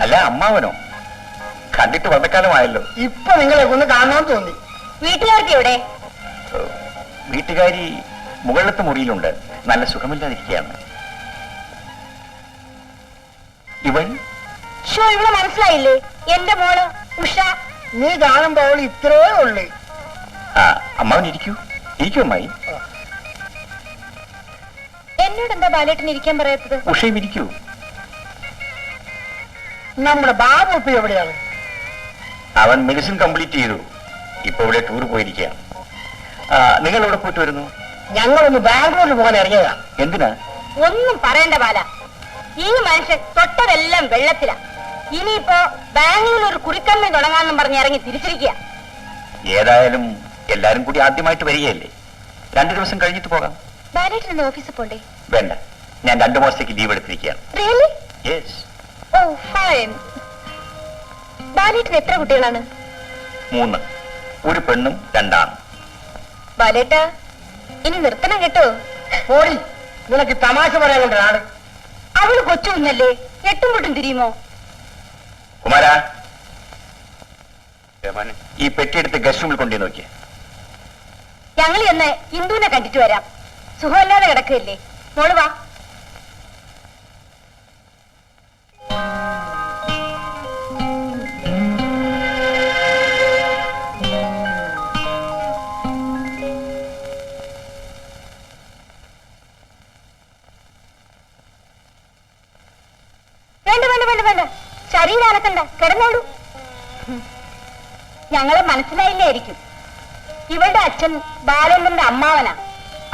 അല്ല അമ്മാവനോ? കണ്ടിട്ട് വളരെക്കാലമായല്ലോ. ഇപ്പൊ നിങ്ങളെ ഒന്ന് കാണാൻ തോന്നി. വീട്ടുകാർക്ക് എവിടെ? വീട്ടുകാരി മുകളിലത്തെ മുറിയിലുണ്ട്. നല്ല സുഖമില്ലാതിരിക്കുകയാണ്. ഇവൾ ഇവിടെ മനസ്സിലായില്ലേ? എന്റെ മോള് ഉഷ. നീ കാണുമ്പോ അവൾ ഇത്രേ ഉള്ളു. ആ അമ്മാവൻ ഇരിക്കൂ. ഇരിക്കൂ അമ്മായി. എന്നോട് എന്താ ബാലേട്ടന് ഇരിക്കാൻ പറയാത്തത്? ഉഷയും ഇരിക്കൂ. നമ്മുടെ ബാബു ഇപ്പൊ എവിടെയാണ്? അവൻ മെഡിസിൻ കംപ്ലീറ്റ് ചെയ്തു. ഇപ്പൊ ഇവിടെ ടൂർ പോയിരിക്കുകയാണ്. നിങ്ങൾ എവിടെ പോയിട്ട് വരുന്നു? ഞങ്ങളൊന്ന് ബാംഗ്ലൂരിൽ പോകാൻ ഇറങ്ങിയതാ. എന്തിനാ? ഒന്നും പറയണ്ട ബാല. ഈ മനുഷ്യൻ തൊട്ടതെല്ലാം വെള്ളത്തിലാ. ഇനിയിപ്പോ ബാംഗ്ലൂരിൽ ഒരു കുറിക്കമ്മി തുടങ്ങാന്നും പറഞ്ഞ് ഇറങ്ങി തിരിച്ചിരിക്കുക. ഏതായാലും എല്ലാരും കൂടി ആദ്യമായിട്ട് വരികയല്ലേ. 2 ദിവസം കഴിഞ്ഞിട്ട് പോകാം. ബാലേട്ടൻ ഓഫീസിൽ പോണ്ടേ? വേണ്ട, ഞാൻ 2 മാസത്തേക്ക് ലീവ് എടുത്തിരിക്കുകയാണ്. റിയലി? യെസ്. Oh fine. ബാലേട്ടൻ എത്ര കുട്ടികളാണ്? 3. ഒരു പെണ്ണും 2 ആണും. ബാലേട്ട ഇനി നിർത്തണം കേട്ടോ. പോടി, നിനക്ക് തമാശ പറയാൻ കൊണ്ട് ആള്. അവള് കൊച്ചു കുഞ്ഞല്ലേ, എട്ടും പൊട്ടും തിരിയുമോ? കുമാരാ, ഈ പെട്ടിയെടുത്ത് ഗസ്റ്റ് റൂമിൽ കൊണ്ടു നോക്കിയ. ഞങ്ങൾ എന്ന് ഇന്ദുവിനെ കണ്ടിട്ട് വരാം. സുഖമല്ലാതെ കിടക്കുകയല്ലേ. മോള് വാ. വേണ്ട വേണ്ട വേണ്ട വേണ്ട, ശരീരം അനക്കണ്ട, കിടന്നോളൂ. ഞങ്ങളെ മനസ്സിലായില്ലായിരിക്കും. ഇവളുടെ അച്ഛൻ ബാലന്റെ അമ്മാവനാ.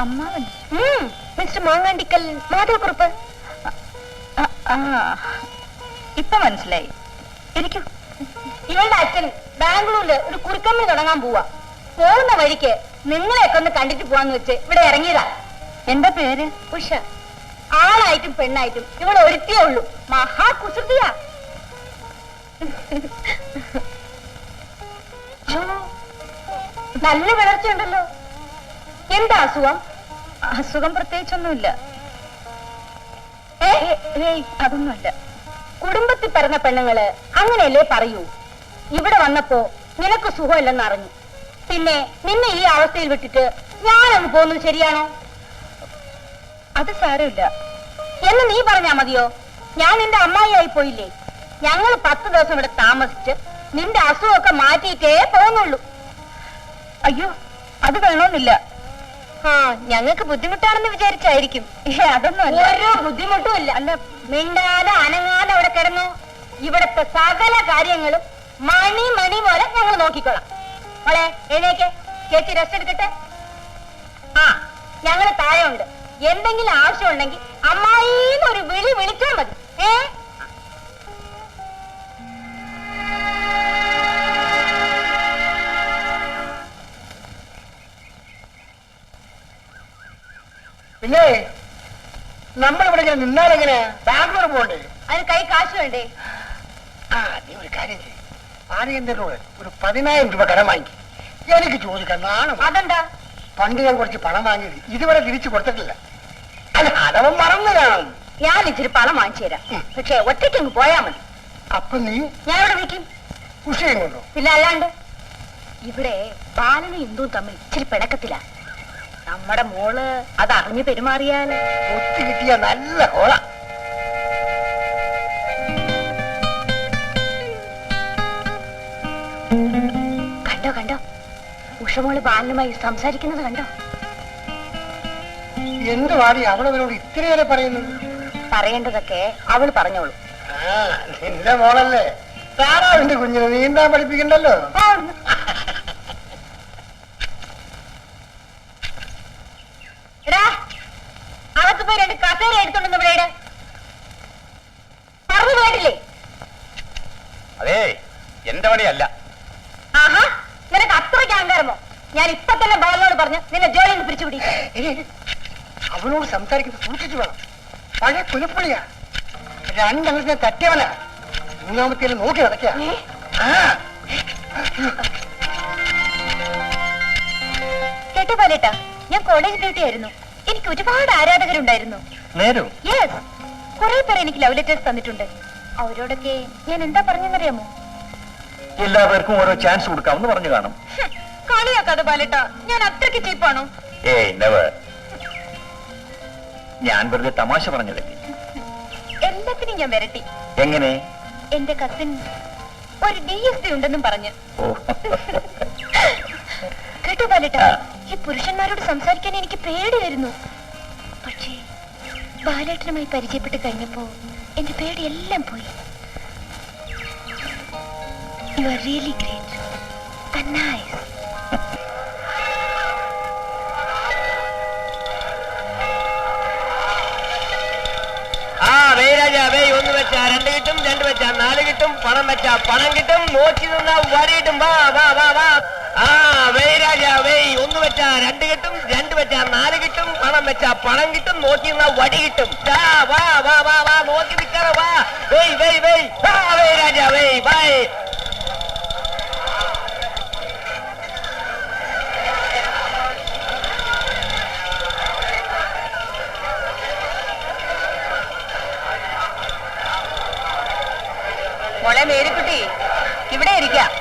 അമ്മാവൻ? മിസ്റ്റർ മാങ്ങാണ്ടിക്കൽ മാധവക്കുറുപ്പ്. ഇപ്പൊ മനസ്സിലായി. ഇരിക്കൂ. ഇവളുടെ അച്ഛൻ ബാംഗ്ലൂരില് ഒരു കുറിക്കമ്മി തുടങ്ങാൻ പോവാ. പോകുന്ന വഴിക്ക് നിങ്ങളെയൊക്കെ ഒന്ന് കണ്ടിട്ട് പോവാന്ന് വെച്ച് ഇവിടെ ഇറങ്ങിയതാ. എന്താ പേര്? ഉഷ. ആണായിട്ടും പെണ്ണായിട്ടും ഇവൾ ഒരുത്തിയേ ഉള്ളൂ. മഹാ കുസൃതിയാ. നല്ല വിളർച്ചയുണ്ടല്ലോ. എന്താ അസുഖം? അസുഖം പ്രത്യേകിച്ചൊന്നുമില്ല. അതൊന്നുമല്ല. കുടുംബത്തിൽ പിറന്ന പെണ്ണുങ്ങള് അങ്ങനെയല്ലേ പറയൂ. ഇവിടെ വന്നപ്പോ നിനക്ക് സുഖമില്ലെന്ന് അറിഞ്ഞു. പിന്നെ നിന്നെ ഈ അവസ്ഥയിൽ വിട്ടിട്ട് ഞാനങ്ങ് പോകുന്നത് ശരിയാണോ? അത് സാരമില്ല എന്ന് നീ പറഞ്ഞാ മതിയോ? ഞാൻ നിന്റെ അമ്മായിയായി പോയില്ലേ. ഞങ്ങൾ 10 ദിവസം ഇവിടെ താമസിച്ച് നിന്റെ അസുഖമൊക്കെ മാറ്റിയിട്ടേ പോകുന്നുള്ളൂ. അയ്യോ, അത് വേണമെന്നില്ല. ആ, ഞങ്ങൾക്ക് ബുദ്ധിമുട്ടാണെന്ന് വിചാരിച്ചായിരിക്കും. അതൊന്നും ഓരോ ബുദ്ധിമുട്ടും ഇല്ല. അല്ല, മിണ്ടാതെ അനങ്ങാതെ അവിടെ കിടന്നു. ഇവിടത്തെ സകല കാര്യങ്ങളും മണി മണി പോലെ ഞങ്ങൾ നോക്കിക്കോളാം. മോളെ എഴുന്നേക്ക്, ചേച്ചി റെസ്റ്റ് എടുക്കട്ടെ. ആ, ഞങ്ങൾ താഴെ ഉണ്ട്. എന്തെങ്കിലും ആവശ്യമുണ്ടെങ്കിൽ അമ്മായിന്ന് ഒരു വിളി വിളിച്ചാൽ മതി. പിന്നെ നമ്മളിവിടെ ഇങ്ങനെ നിന്നാലെങ്ങനെ? ബാംഗ്ലൂർ പോകണ്ടേ? അതിന് കൈ കാശ് വേണ്ടേ? ആ, നീ ഒരു കാര്യം ചെയ്യും. ആര്യന്തരോട് ഒരു 10,000 രൂപ കടം വാങ്ങി. എനിക്ക് ചോദിക്കാൻ നാണം. അതെന്താ? പണ്ട് ഞാൻ കുറച്ച് പണം വാങ്ങിയത് ഇതുവരെ തിരിച്ചു കൊടുത്തിട്ടില്ല. അല്ല, അതവൻ മറന്നു കാണും. ഞാൻ ഇച്ചിരി പണം വാങ്ങിച്ചു തരാം. പക്ഷെ ഒറ്റയ്ക്കങ്ങ് പോയാ മതി. അപ്പൊ നീ? ഞാൻ ഇവിടെ വിളിക്കും. ഉഷയും കൊണ്ടോ? പിന്നെ അല്ലാണ്ട്. ഇവിടെ ബാലനും ഇന്ദുവും തമ്മിൽ ഇച്ചിരി പിണക്കത്തില. നമ്മുടെ മോള് അതറിഞ്ഞു പെരുമാറിയാൽ ഒത്തു കിട്ടിയ നല്ല കോള. കണ്ടോ കണ്ടോ, ഉഷമോള് ബാലനുമായി സംസാരിക്കുന്നത് കണ്ടോ? എന്ത് വാടി അവളവനോട് ഇത്രയേറെ പറയുന്നത്? പറയേണ്ടതൊക്കെ അവള് പറഞ്ഞോളൂ. ആ, നിന്റെ മോളല്ലേ. താറാവിന്റെ കുഞ്ഞിനെ നീന്താൻ പഠിപ്പിക്കണ്ടല്ലോ. എടാ, അകത്ത് പോയി 2 കസേര എടുത്തോണ്ടെന്ന് ഇവിടെ പറഞ്ഞു കേട്ടില്ലേ? അതേ, എന്റെ പണിയല്ല. ആഹാ, നിനക്ക് അത്രയ്ക്ക് അഹങ്കാരമോ? ഞാൻ ഇപ്പൊ തന്നെ ബാലനോട് പറഞ്ഞ് നിന്നെ ജോലിയിൽ നിന്ന് പിരിച്ചുപിടി. അവനോട് സംസാരിക്കുന്നത് സൂക്ഷിച്ചു വേണം. പഴയ പുലിപ്പുളിയാ. 2 എണ്ണത്തിനെ തട്ടിയവനാ. 3ാമത്തേലും നോക്കി നടക്കുക. കേട്ടോ ബാലേട്ടാ, ഞാൻ കോളേജ് ഡ്യൂട്ടി ആയിരുന്നു. എനിക്ക് ഒരുപാട് ആരാധകരുണ്ടായിരുന്നു. നേരോ? യെസ്, കുറെ പേർ എനിക്ക് ലവ് ലെറ്റേഴ്സ് തന്നിട്ടുണ്ട്. അവരോടൊക്കെ ഞാൻ എന്താ പറഞ്ഞെന്നറിയാമോ? എല്ലാവർക്കും ഓരോ ചാൻസ് കൊടുക്കാമെന്ന് പറഞ്ഞു കാണും. കളിയാക്കാതെ ബാലേട്ടാ, ഞാൻ അത്രയ്ക്ക് ചീപ്പാണോ? ഏയ് നെവർ. ഞാൻ വെറുതെ തമാശ പറഞ്ഞതല്ലേ. എല്ലാത്തിനും ഞാൻ വരട്ടി. എങ്ങനെ? എന്റെ കസിൻ ഒരു DSP ഉണ്ടെന്നും പറഞ്ഞ്. ഓ കേട്ടോ ബാലേട്ടാ, ഈ പുരുഷന്മാരോട് സംസാരിക്കാൻ എനിക്ക് പേടിയായിരുന്നു. പക്ഷേ ബാലേട്ടനുമായി പരിചയപ്പെട്ട് കഴിഞ്ഞപ്പോ എന്റെ പേടിയെല്ലാം പോയി. You are really great and nice. ഒന്ന് വെച്ചാ 2 കിട്ടും, 2 വെച്ചാ 4 കിട്ടും, പണം വെച്ചാ പണം കിട്ടും, നോക്കി നിന്നാ വടി കിട്ടും. വാ വാ വാ വാ. രാജാ ഒന്ന് വെച്ചാ 2 കിട്ടും, 2 വെച്ചാ 4 കിട്ടും, പണം വെച്ചാ പണം കിട്ടും, നോക്കി നിന്നാ വടി കിട്ടും. വാ വാ വാ വാ, നോക്കി നിൽക്കാറ. വാ രാജാ ബൈ. മോളെ മേരിക്കുട്ടി, ഇവിടെ ഇരിക്കാം.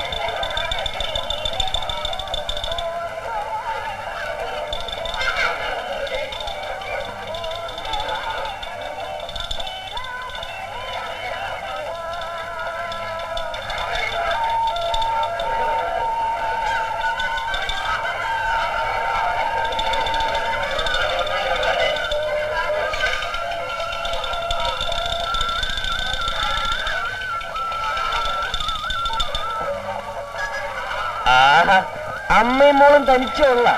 അമ്മയും മോളും തനിച്ചുള്ള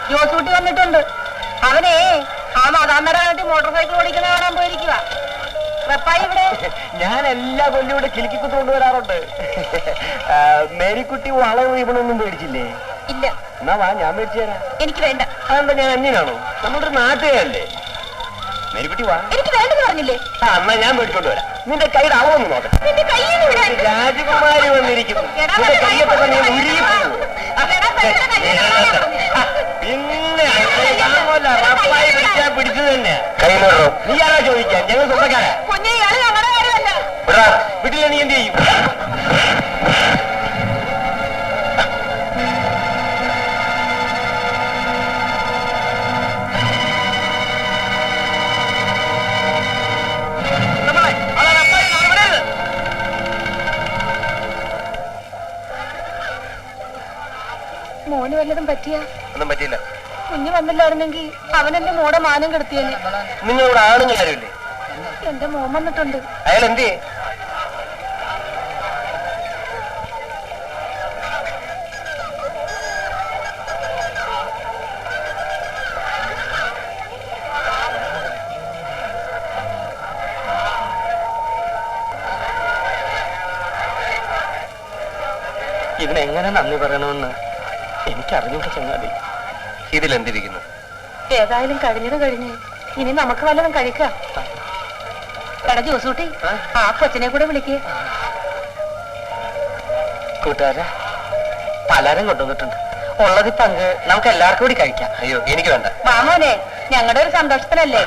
ജോസൂട്ടി വന്നിട്ടുണ്ട്. അവനെ ആ മതാമ്മയുടെ കാട്ടി മോട്ടോർ സൈക്കിൾ ഓടിക്കുന്ന കാണാൻ പോയിരിക്കുക. ഇവിടെ ഞാൻ എല്ലാ കൊല്ലം ഇവിടെ കിലുക്കിക്കുത്ത് കൊണ്ടുവരാറുണ്ട്. മേരിക്കുട്ടി വളവ് ഇവണൊന്നും പേടിച്ചില്ലേ? ഇല്ല. എന്നാ വാ, ഞാൻ മേടിച്ചു തരാം. എനിക്ക് വേണ്ട. അതെന്താ, ഞാൻ അന്യനാണോ? നമ്മുടെ നാട്ടുകാരല്ലേ. മേരിക്കുട്ടി വാ. എനിക്ക് വേണ്ടെന്ന് പറഞ്ഞില്ലേ? എന്നാ ഞാൻ മേടിച്ചോണ്ട് വരാം. നിന്റെ കൈയുടെ അളവൊന്നും നോക്കാം. രാജകുമാരി വന്നിരിക്കുന്നു. നിന്റെ കയ്യൊക്കെ തന്നെ ഉരുകിപ്പോകും. പിന്നെ റപ്പായി പിടിച്ചാ പിടിച്ചത് തന്നെ. കയ്യിലോട്ടോ. നീ ആരാ ചോദിക്കാൻ? ഞങ്ങൾ സ്വന്തക്കാരാ. വീട്ടിലെ നീ എന്ത് ചെയ്യും? മോന് വല്ലതും പറ്റിയ? ഒന്നും പറ്റിയില്ല. കുഞ്ഞു വന്നില്ലായിരുന്നെങ്കിൽ അവനെന്റെ മോടെ മാനം കെടുത്തിയെന്ന്. നിങ്ങളിവിടെ ആണുങ്ങൾ ആരുമില്ലേ? എന്റെ മോൻ വന്നിട്ടുണ്ട്. അയാൾ എന്ത്? ഇതിനെങ്ങനെ നന്ദി പറയണമെന്ന് എനിക്കറിഞ്ഞൂടെ ചങ്ങാതി. ഇതിലെന്തിരിക്കുന്നു? ഏതായാലും കഴിഞ്ഞത് കഴിഞ്ഞ് ഇനി നമുക്ക് വല്ലതും കഴിക്കാം. എടാ ജോസൂട്ടി, ആ കൊച്ചിനെ കൂടെ വിളിക്കേ. കൂട്ടുകാരാ, പലരും കൊണ്ടുവന്നിട്ടുണ്ട്. ഉള്ളത് പങ്ക് നമുക്ക് എല്ലാവർക്കും കൂടി കഴിക്കാം. അയ്യോ, എനിക്ക് വേണ്ട. മാമോനെ, ഞങ്ങളുടെ ഒരു സന്തോഷത്തിനല്ലേ.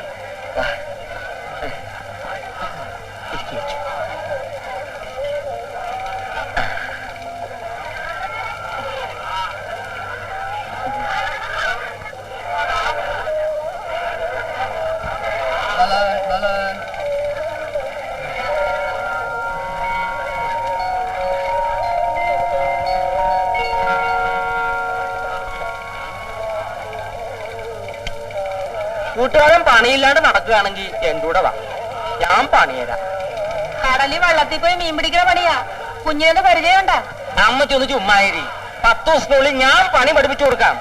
കൂട്ടുകാരൻ പണിയില്ലാണ്ട് നടക്കുകയാണെങ്കിൽ എന്തൂടെ വാ, ഞാൻ പണിയരാം. കടലിൽ വെള്ളത്തിൽ പോയി മീൻ പിടിക്കുന്ന പണിയാ. കുഞ്ഞിനെ പരിചയമുണ്ടാ? അമ്മ ചൊന്ന് ചുമ്മാരി. 10 ദിവസത്തിനുള്ളിൽ ഞാൻ പണി പഠിപ്പിച്ചു കൊടുക്കാം.